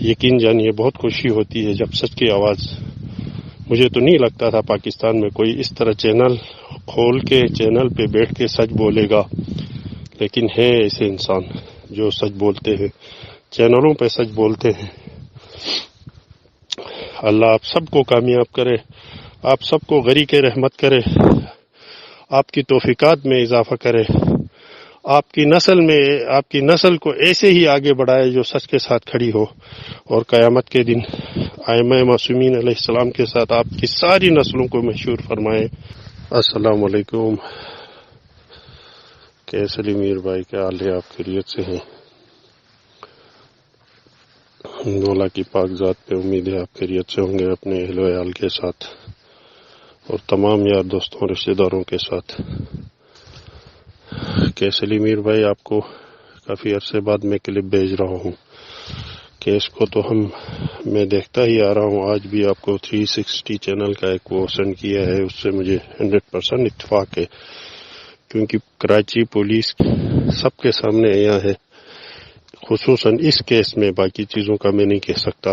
یقین جانیے بہت خوشی ہوتی ہے جب سچ کی آواز، مجھے تو نہیں لگتا تھا پاکستان میں کوئی اس طرح چینل کھول کے چینل پہ بیٹھ کے سچ بولے گا، لیکن ہے ایسے انسان جو سچ بولتے ہیں، چینلوں پہ سچ بولتے ہیں۔ اللہ آپ سب کو کامیاب کرے، آپ سب کو غریق رحمت کرے، آپ کی توفیقات میں اضافہ کرے، آپ کی نسل کو ایسے ہی آگے بڑھائے جو سچ کے ساتھ کھڑی ہو، اور قیامت کے دن ائمہ معصومین علیہ السلام کے ساتھ آپ کی ساری نسلوں کو محشور فرمائے۔ السلام علیکم، کیسے علی میر بھائی، کیا حال ہے؟ آپ خیریت سے ہیں؟ مولا کی پاک ذات پہ امید ہے آپ خیریت سے ہوں گے، اپنے اہل و عیال کے ساتھ اور تمام یار دوستوں رشتہ داروں کے ساتھ۔ کیسے علی میر بھائی، آپ کو کافی عرصے بعد میں کلپ بھیج رہا ہوں۔ کیس کو تو میں دیکھتا ہی آ رہا ہوں، آج بھی آپ کو 360 چینل کا ایک وہ سینڈ کیا ہے، اس سے مجھے 100% اتفاق ہے، کیونکہ کراچی پولیس سب کے سامنے آیا ہے، خصوصاً اس کیس میں، باقی چیزوں کا میں نہیں کہہ سکتا،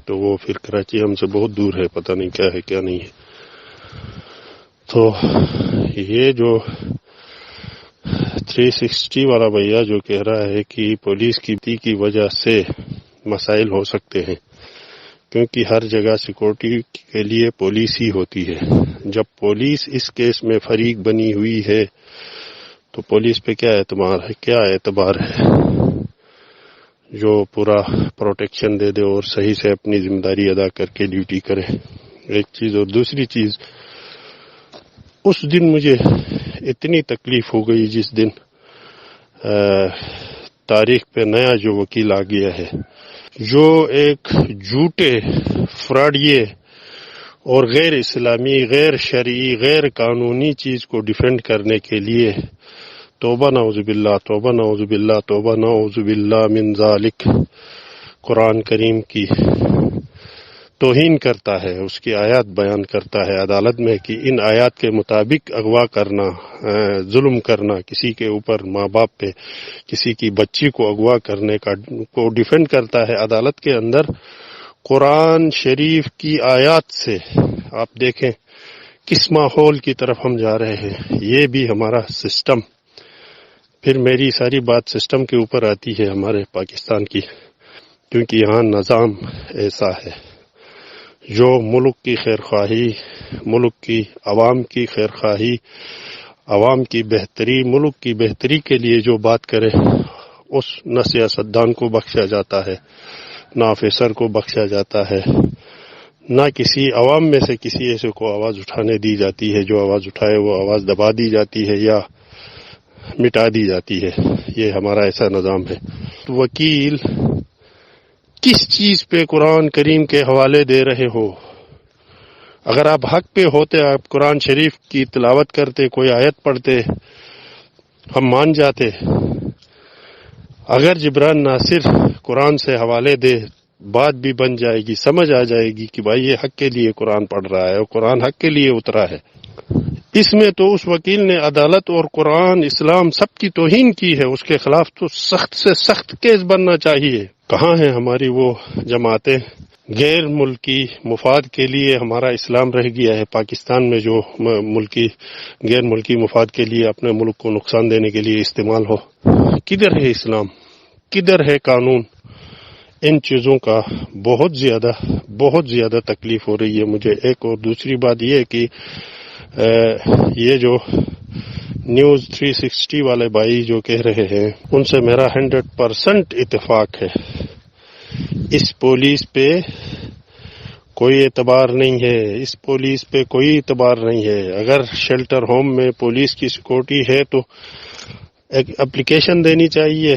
تو وہ پھر کراچی ہم سے بہت دور ہے، پتہ نہیں کیا ہے کیا نہیں ہے۔ تو یہ جو 360 والا بھیا جو کہہ رہا ہے کہ پولیس کی وجہ سے مسائل ہو سکتے ہیں، کیونکہ ہر جگہ سیکورٹی کے لیے پولیس ہی ہوتی ہے، جب پولیس اس کیس میں فریق بنی ہوئی ہے تو پولیس پہ کیا اعتبار ہے جو پورا پروٹیکشن دے دے اور صحیح سے اپنی ذمہ داری ادا کر کے ڈیوٹی کرے، ایک چیز۔ اور دوسری چیز، اس دن مجھے اتنی تکلیف ہو گئی جس دن تاریخ پہ نیا جو وکیل آ گیا ہے، جو ایک جھوٹے فراڈیے اور غیر اسلامی، غیر شرعی، غیر قانونی چیز کو ڈیفینڈ کرنے کے لیے توبہ نعوذ باللہ، توبہ نعوذ باللہ، توبہ نعوذ باللہ من ذالک، قرآن کریم کی توہین کرتا ہے، اس کی آیات بیان کرتا ہے عدالت میں کہ ان آیات کے مطابق اغوا کرنا، ظلم کرنا، کسی کے اوپر، ماں باپ پہ کسی کی بچی کو اغوا کرنے کو ڈیفینڈ کرتا ہے عدالت کے اندر قرآن شریف کی آیات سے۔ آپ دیکھیں کس ماحول کی طرف ہم جا رہے ہیں، یہ بھی ہمارا سسٹم۔ پھر میری ساری بات سسٹم کے اوپر آتی ہے ہمارے پاکستان کی، کیونکہ یہاں نظام ایسا ہے جو ملک کی خیرخواہی، ملک کی عوام کی خیرخواہی، عوام کی بہتری، ملک کی بہتری کے لیے جو بات کرے، اس نہ سیاستدان کو بخشا جاتا ہے، نہ آفیسر کو بخشا جاتا ہے، نہ کسی عوام میں سے کسی ایسے کو آواز اٹھانے دی جاتی ہے، جو آواز اٹھائے وہ آواز دبا دی جاتی ہے یا مٹا دی جاتی ہے۔ یہ ہمارا ایسا نظام ہے۔ وکیل کس چیز پہ قرآن کریم کے حوالے دے رہے ہو؟ اگر آپ حق پہ ہوتے، آپ قرآن شریف کی تلاوت کرتے، کوئی آیت پڑھتے، ہم مان جاتے۔ اگر جبران ناصر قرآن سے حوالے دے، بات بھی بن جائے گی، سمجھ آ جائے گی کہ بھائی یہ حق کے لیے قرآن پڑھ رہا ہے اور قرآن حق کے لیے اترا ہے۔ اس میں تو اس وکیل نے عدالت اور قرآن، اسلام سب کی توہین کی ہے، اس کے خلاف تو سخت سے سخت کیس بننا چاہیے۔ کہاں ہیں ہماری وہ جماعتیں؟ غیر ملکی مفاد کے لیے ہمارا اسلام رہ گیا ہے پاکستان میں، جو غیر ملکی مفاد کے لیے اپنے ملک کو نقصان دینے کے لیے استعمال ہو۔ کدھر ہے اسلام؟ کدھر ہے قانون؟ ان چیزوں کا بہت زیادہ تکلیف ہو رہی ہے مجھے۔ ایک اور دوسری بات یہ ہے کہ یہ جو نیوز 360 والے بھائی جو کہہ رہے ہیں، ان سے میرا 100% اتفاق ہے۔ اس پولیس پہ کوئی اعتبار نہیں ہے، اس پولیس پہ کوئی اعتبار نہیں ہے۔ اگر شیلٹر ہوم میں پولیس کی سیکورٹی ہے تو ایک اپلیکیشن دینی چاہیے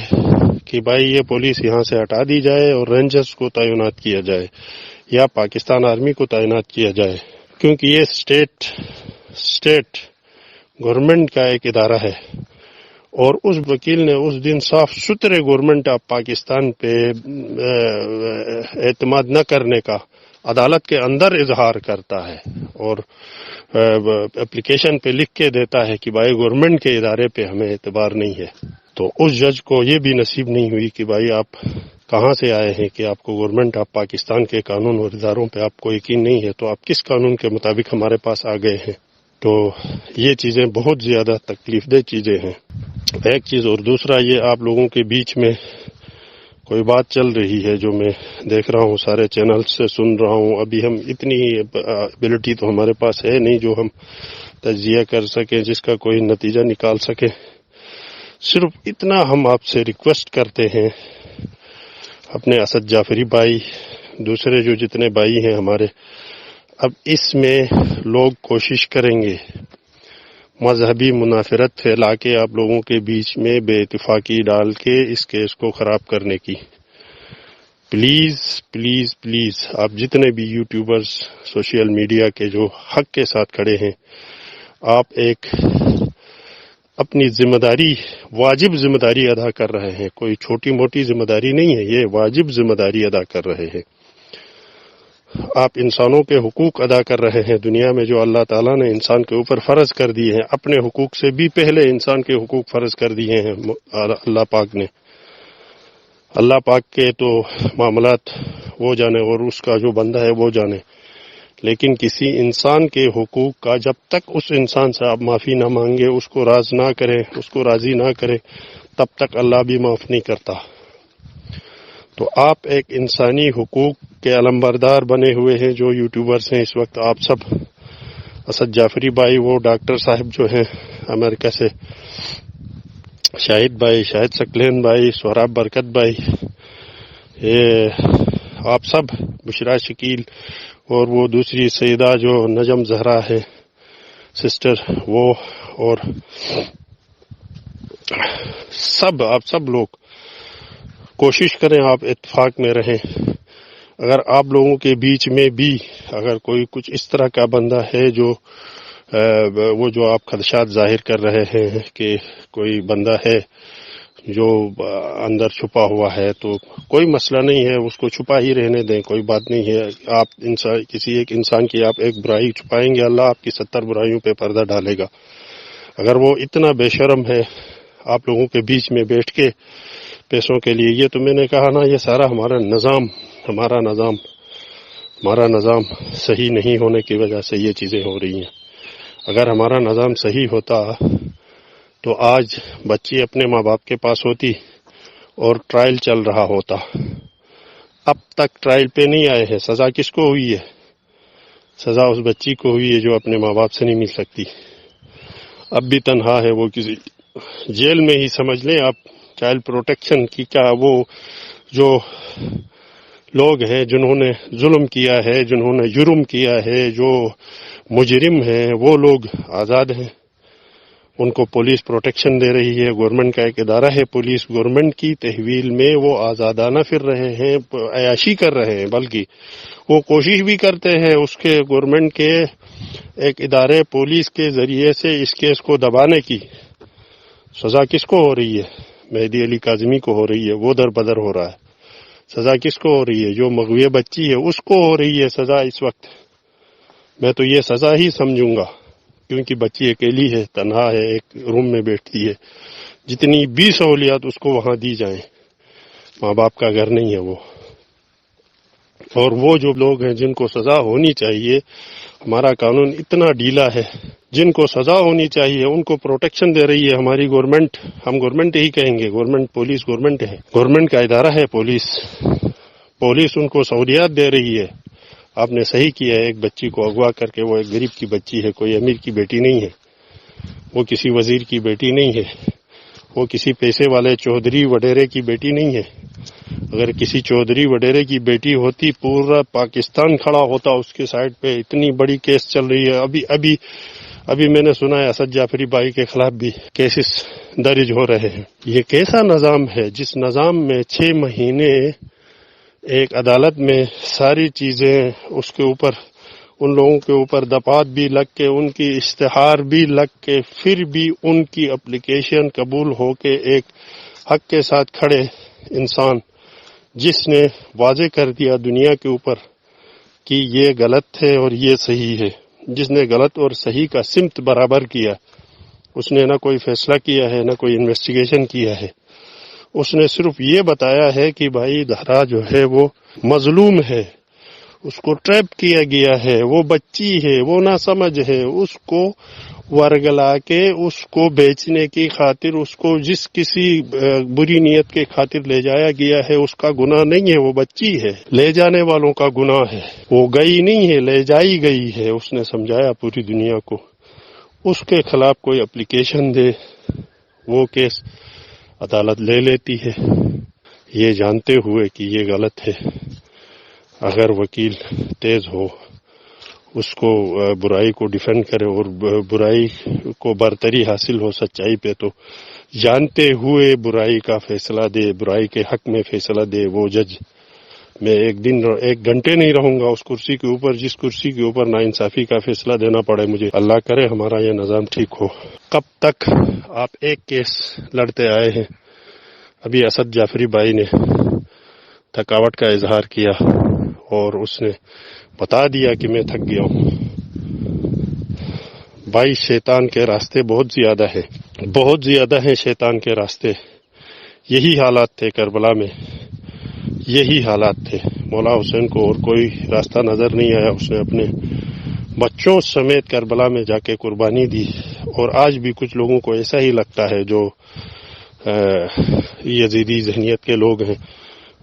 کہ بھائی یہ پولیس یہاں سے ہٹا دی جائے اور رینجرز کو تعینات کیا جائے یا پاکستان آرمی کو تعینات کیا جائے، کیونکہ یہ اسٹیٹ گورنمنٹ کا ایک ادارہ ہے۔ اور اس وکیل نے اس دن صاف ستھرے گورنمنٹ آف پاکستان پہ اعتماد نہ کرنے کا عدالت کے اندر اظہار کرتا ہے اور اپلیکیشن پہ لکھ کے دیتا ہے کہ بھائی گورنمنٹ کے ادارے پہ ہمیں اعتبار نہیں ہے۔ تو اس جج کو یہ بھی نصیب نہیں ہوئی کہ بھائی آپ کہاں سے آئے ہیں کہ آپ کو گورنمنٹ آف پاکستان کے قانون اور اداروں پہ آپ کو یقین نہیں ہے، تو آپ کس قانون کے مطابق ہمارے پاس آ گئے ہیں؟ تو یہ چیزیں بہت زیادہ تکلیف دہ چیزیں ہیں، ایک چیز۔ اور دوسرا یہ آپ لوگوں کے بیچ میں کوئی بات چل رہی ہے جو میں دیکھ رہا ہوں، سارے چینل سے سن رہا ہوں، ابھی ہم اتنی ایبلٹی تو ہمارے پاس ہے نہیں جو ہم تجزیہ کر سکیں، جس کا کوئی نتیجہ نکال سکیں۔ صرف اتنا ہم آپ سے ریکویسٹ کرتے ہیں، اپنے اسد جعفری بھائی، دوسرے جو جتنے بھائی ہیں ہمارے، اب اس میں لوگ کوشش کریں گے مذہبی منافرت پھیلا کے آپ لوگوں کے بیچ میں بے اتفاقی ڈال کے اس کیس کو خراب کرنے کی۔ پلیز پلیز پلیز، آپ جتنے بھی یوٹیوبرز سوشل میڈیا کے جو حق کے ساتھ کھڑے ہیں، آپ ایک اپنی ذمہ داری، واجب ذمہ داری ادا کر رہے ہیں، کوئی چھوٹی موٹی ذمہ داری نہیں ہے، یہ واجب ذمہ داری ادا کر رہے ہیں۔ آپ انسانوں کے حقوق ادا کر رہے ہیں دنیا میں، جو اللہ تعالیٰ نے انسان کے اوپر فرض کر دیے ہیں، اپنے حقوق سے بھی پہلے انسان کے حقوق فرض کر دیے ہیں اللہ پاک نے۔ اللہ پاک کے تو معاملات وہ جانے اور اس کا جو بندہ ہے وہ جانے، لیکن کسی انسان کے حقوق کا جب تک اس انسان سے آپ معافی نہ مانگے، اس کو راض نہ کریں، اس کو راضی نہ کریں، تب تک اللہ بھی معاف نہیں کرتا۔ تو آپ ایک انسانی حقوق کے علمبردار بنے ہوئے ہیں جو یوٹیوبرز ہیں اس وقت، آپ سب، اسد جعفری بھائی، وہ ڈاکٹر صاحب جو ہیں امریکہ سے، شاہد بھائی، شاہد سکلین بھائی، سہراب برکت بھائی، یہ آپ سب، بشرا شکیل، اور وہ دوسری سیدہ جو نجم زہرا ہے سسٹر، وہ، اور سب، آپ سب لوگ کوشش کریں آپ اتفاق میں رہیں۔ اگر آپ لوگوں کے بیچ میں بھی اگر کوئی کچھ اس طرح کا بندہ ہے جو وہ جو آپ خدشات ظاہر کر رہے ہیں کہ کوئی بندہ ہے جو اندر چھپا ہوا ہے، تو کوئی مسئلہ نہیں ہے، اس کو چھپا ہی رہنے دیں، کوئی بات نہیں ہے۔ آپ کسی ایک انسان کی آپ ایک برائی چھپائیں گے، اللہ آپ کی 70 برائیوں پہ پردہ ڈالے گا۔ اگر وہ اتنا بے شرم ہے آپ لوگوں کے بیچ میں بیٹھ کے پیسوں کے لیے، یہ تو میں نے کہا نا، یہ سارا ہمارا نظام صحیح نہیں ہونے کی وجہ سے یہ چیزیں ہو رہی ہیں۔ اگر ہمارا نظام صحیح ہوتا تو آج بچی اپنے ماں باپ کے پاس ہوتی اور ٹرائل چل رہا ہوتا۔ اب تک ٹرائل پہ نہیں آئے ہیں، سزا کس کو ہوئی ہے؟ سزا اس بچی کو ہوئی ہے جو اپنے ماں باپ سے نہیں مل سکتی، اب بھی تنہا ہے، وہ کسی جیل میں ہی سمجھ لیں آپ۔ چائلڈ پروٹیکشن کی کیا، وہ جو لوگ ہیں جنہوں نے ظلم کیا ہے، جنہوں نے جرم کیا ہے، جو مجرم ہیں، وہ لوگ آزاد ہیں، ان کو پولیس پروٹیکشن دے رہی ہے۔ گورنمنٹ کا ایک ادارہ ہے پولیس، گورنمنٹ کی تحویل میں وہ آزادانہ پھر رہے ہیں، عیاشی کر رہے ہیں، بلکہ وہ کوشش بھی کرتے ہیں اس کے گورنمنٹ کے ایک ادارے پولیس کے ذریعے سے اس کیس کو دبانے کی۔ سزا کس کو ہو رہی ہے؟ مہدی علی کاظمی کو ہو رہی ہے، وہ در بدر ہو رہا ہے۔ سزا کس کو ہو رہی ہے؟ جو مغوی بچی ہے اس کو ہو رہی ہے سزا اس وقت۔ میں تو یہ سزا ہی سمجھوں گا، کیونکہ بچی اکیلی ہے، تنہا ہے، ایک روم میں بیٹھتی ہے، جتنی بھی سہولیات اس کو وہاں دی جائیں، ماں باپ کا گھر نہیں ہے وہ۔ اور وہ جو لوگ ہیں جن کو سزا ہونی چاہیے، ہمارا قانون اتنا ڈھیلا ہے، جن کو سزا ہونی چاہیے ان کو پروٹیکشن دے رہی ہے ہماری گورنمنٹ۔ ہم گورنمنٹ ہی کہیں گے، گورنمنٹ، پولیس گورنمنٹ ہے، گورنمنٹ کا ادارہ ہے پولیس ان کو سہولیات دے رہی ہے۔ آپ نے صحیح کیا ہے، ایک بچی کو اغوا کر کے، وہ ایک غریب کی بچی ہے، کوئی امیر کی بیٹی نہیں ہے، وہ کسی وزیر کی بیٹی نہیں ہے، وہ کسی پیسے والے چودھری وڈیرے کی بیٹی نہیں ہے۔ اگر کسی چودھری وڈیرے کی بیٹی ہوتی، پورا پاکستان کھڑا ہوتا اس کے سائڈ پہ۔ اتنی بڑی کیس چل رہی ہے، ابھی میں نے سنا ہے اسد جعفری بھائی کے خلاف بھی کیسز درج ہو رہے ہیں۔ یہ کیسا نظام ہے جس نظام میں 6 مہینے ایک عدالت میں ساری چیزیں اس کے اوپر، ان لوگوں کے اوپر دفعات بھی لگ کے، ان کی اشتہار بھی لگ کے، پھر بھی ان کی اپلیکیشن قبول ہو کے، ایک حق کے ساتھ کھڑے انسان جس نے واضح کر دیا دنیا کے اوپر کہ یہ غلط ہے اور یہ صحیح ہے، جس نے غلط اور صحیح کا سمت برابر کیا، اس نے نہ کوئی فیصلہ کیا ہے، نہ کوئی انویسٹیگیشن کیا ہے، اس نے صرف یہ بتایا ہے کہ بھائی دھرا جو ہے وہ مظلوم ہے، اس کو ٹریپ کیا گیا ہے، وہ بچی ہے، وہ ناسمجھ ہے، اس کو ورگلا کے اس کو بیچنے کی خاطر اس کو جس کسی بری نیت کے خاطر لے جایا گیا ہے اس کا گناہ نہیں ہے، وہ بچی ہے، لے جانے والوں کا گناہ ہے، وہ گئی نہیں ہے، لے جائی گئی ہے۔ اس نے سمجھایا پوری دنیا کو، اس کے خلاف کوئی اپلیکیشن دے، وہ کیس عدالت لے لیتی ہے، یہ جانتے ہوئے کہ یہ غلط ہے۔ اگر وکیل تیز ہو، اس کو برائی کو ڈیفینڈ کرے اور برائی کو برتری حاصل ہو سچائی پہ، تو جانتے ہوئے برائی کا فیصلہ دے، برائی کے حق میں فیصلہ دے وہ جج۔ میں ایک گھنٹے نہیں رہوں گا اس کرسی کے اوپر جس کرسی کے اوپر ناانصافی کا فیصلہ دینا پڑے مجھے۔ اللہ کرے ہمارا یہ نظام ٹھیک ہو۔ کب تک آپ ایک کیس لڑتے آئے ہیں؟ ابھی اسد جعفری بھائی نے تھکاوٹ کا اظہار کیا اور اس نے بتا دیا کہ میں تھک گیا ہوں۔ بھائی شیطان کے راستے بہت زیادہ ہیں شیطان کے راستے۔ یہی حالات تھے کربلا میں، یہی حالات تھے۔ مولا حسین کو اور کوئی راستہ نظر نہیں آیا، اس نے اپنے بچوں سمیت کربلا میں جا کے قربانی دی۔ اور آج بھی کچھ لوگوں کو ایسا ہی لگتا ہے جو یزیدی ذہنیت کے لوگ ہیں،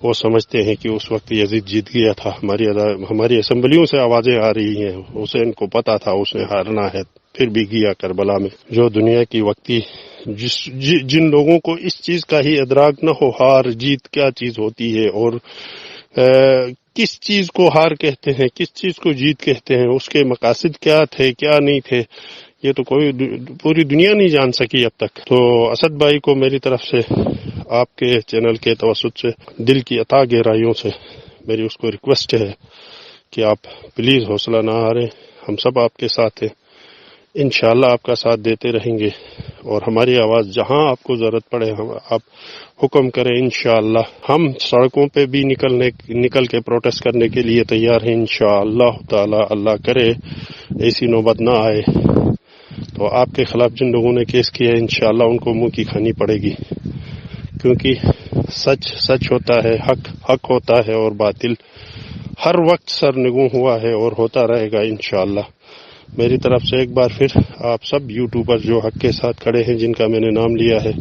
وہ سمجھتے ہیں کہ اس وقت یزید جیت گیا تھا۔ ہماری اسمبلیوں سے آوازیں آ رہی ہیں، حسین کو پتا تھا اس نے ہارنا ہے، پھر بھی گیا کربلا میں۔ جو دنیا کی وقتی جن لوگوں کو اس چیز کا ہی ادراک نہ ہو ہار جیت کیا چیز ہوتی ہے اور کس چیز کو ہار کہتے ہیں، کس چیز کو جیت کہتے ہیں، اس کے مقاصد کیا تھے کیا نہیں تھے، یہ تو پوری دنیا نہیں جان سکی اب تک۔ تو اسد بھائی کو میری طرف سے، آپ کے چینل کے توسط سے، دل کی عطا گہرائیوں سے میری اس کو ریکویسٹ ہے کہ آپ پلیز حوصلہ نہ ہاریں، ہم سب آپ کے ساتھ ہیں، انشاءاللہ آپ کا ساتھ دیتے رہیں گے، اور ہماری آواز جہاں آپ کو ضرورت پڑے آپ حکم کریں، انشاءاللہ ہم سڑکوں پہ بھی نکل کے پروٹیسٹ کرنے کے لیے تیار ہیں انشاءاللہ تعالی۔ اللہ کرے ایسی نوبت نہ آئے، تو آپ کے خلاف جن لوگوں نے کیس کیا ہے انشاءاللہ ان کو منہ کی کھانی پڑے گی، کیونکہ سچ ہوتا ہے، حق ہوتا ہے، اور باطل ہر وقت سرنگوں ہوا ہے اور ہوتا رہے گا انشاءاللہ۔ میری طرف سے ایک بار پھر آپ سب یوٹیوبر جو حق کے ساتھ کھڑے ہیں، جن کا میں نے نام لیا ہے،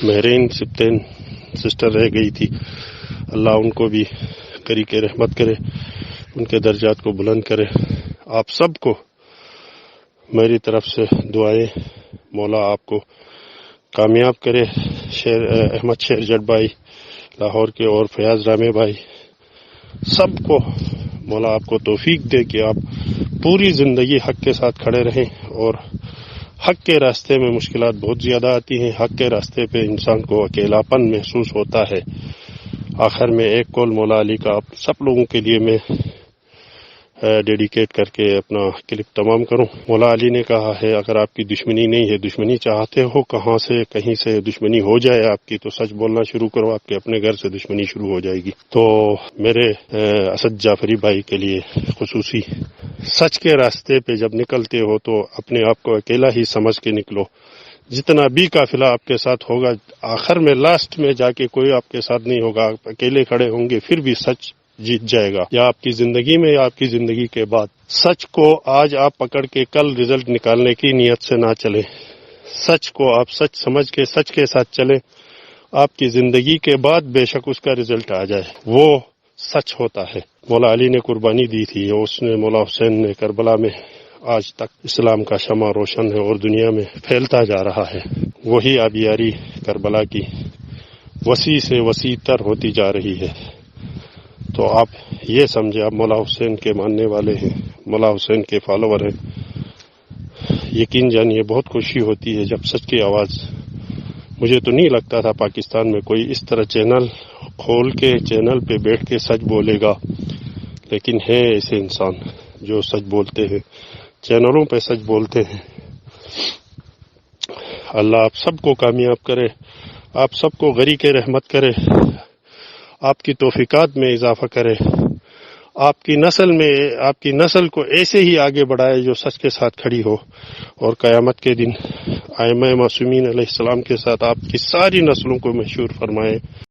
مہرین سبتین سسٹر رہ گئی تھی، اللہ ان کو بھی کری کے رحمت کرے، ان کے درجات کو بلند کرے۔ آپ سب کو میری طرف سے دعائیں، مولا آپ کو کامیاب کرے۔ احمد شیر جٹ بھائی لاہور کے اور فیاض رامے بھائی، سب کو مولا آپ کو توفیق دے کہ آپ پوری زندگی حق کے ساتھ کھڑے رہیں، اور حق کے راستے میں مشکلات بہت زیادہ آتی ہیں، حق کے راستے پہ انسان کو اکیلاپن محسوس ہوتا ہے۔ آخر میں ایک قول مولا علی کا آپ سب لوگوں کے لیے میں ڈیڈیکیٹ کر کے اپنا کلپ تمام کروں۔ مولا علی نے کہا ہے، اگر آپ کی دشمنی نہیں ہے، دشمنی چاہتے ہو کہیں سے دشمنی ہو جائے آپ کی، تو سچ بولنا شروع کرو، آپ کے اپنے گھر سے دشمنی شروع ہو جائے گی۔ تو میرے اسد جعفری بھائی کے لیے خصوصی، سچ کے راستے پہ جب نکلتے ہو تو اپنے آپ کو اکیلا ہی سمجھ کے نکلو، جتنا بھی قافلہ آپ کے ساتھ ہوگا، آخر میں لاسٹ میں جا کے کوئی آپ کے ساتھ نہیں ہوگا، آپ اکیلے کھڑے ہوں گے، پھر بھی سچ جیت جائے گا، یا آپ کی زندگی میں یا آپ کی زندگی کے بعد۔ سچ کو آج آپ پکڑ کے کل رزلٹ نکالنے کی نیت سے نہ چلیں، سچ کو آپ سچ سمجھ کے سچ کے ساتھ چلیں، آپ کی زندگی کے بعد بے شک اس کا رزلٹ آ جائے، وہ سچ ہوتا ہے۔ مولا علی نے قربانی دی تھی، اس نے مولا حسین نے کربلا میں، آج تک اسلام کا شمع روشن ہے اور دنیا میں پھیلتا جا رہا ہے۔ وہی آبیاری کربلا کی وسیع سے وسیع تر ہوتی جا رہی ہے۔ تو آپ یہ سمجھے، آپ مولا حسین کے ماننے والے ہیں، مولا حسین کے فالوور ہیں، یقین جانیے بہت خوشی ہوتی ہے جب سچ کی آواز، مجھے تو نہیں لگتا تھا پاکستان میں کوئی اس طرح چینل کھول کے چینل پہ بیٹھ کے سچ بولے گا، لیکن ہے ایسے انسان جو سچ بولتے ہیں، چینلوں پہ سچ بولتے ہیں۔ اللہ آپ سب کو کامیاب کرے، آپ سب کو غریق رحمت کرے، آپ کی توفیقات میں اضافہ کرے، آپ کی نسل کو ایسے ہی آگے بڑھائے جو سچ کے ساتھ کھڑی ہو، اور قیامت کے دن ائمہ معصومین علیہ السلام کے ساتھ آپ کی ساری نسلوں کو مشہور فرمائے۔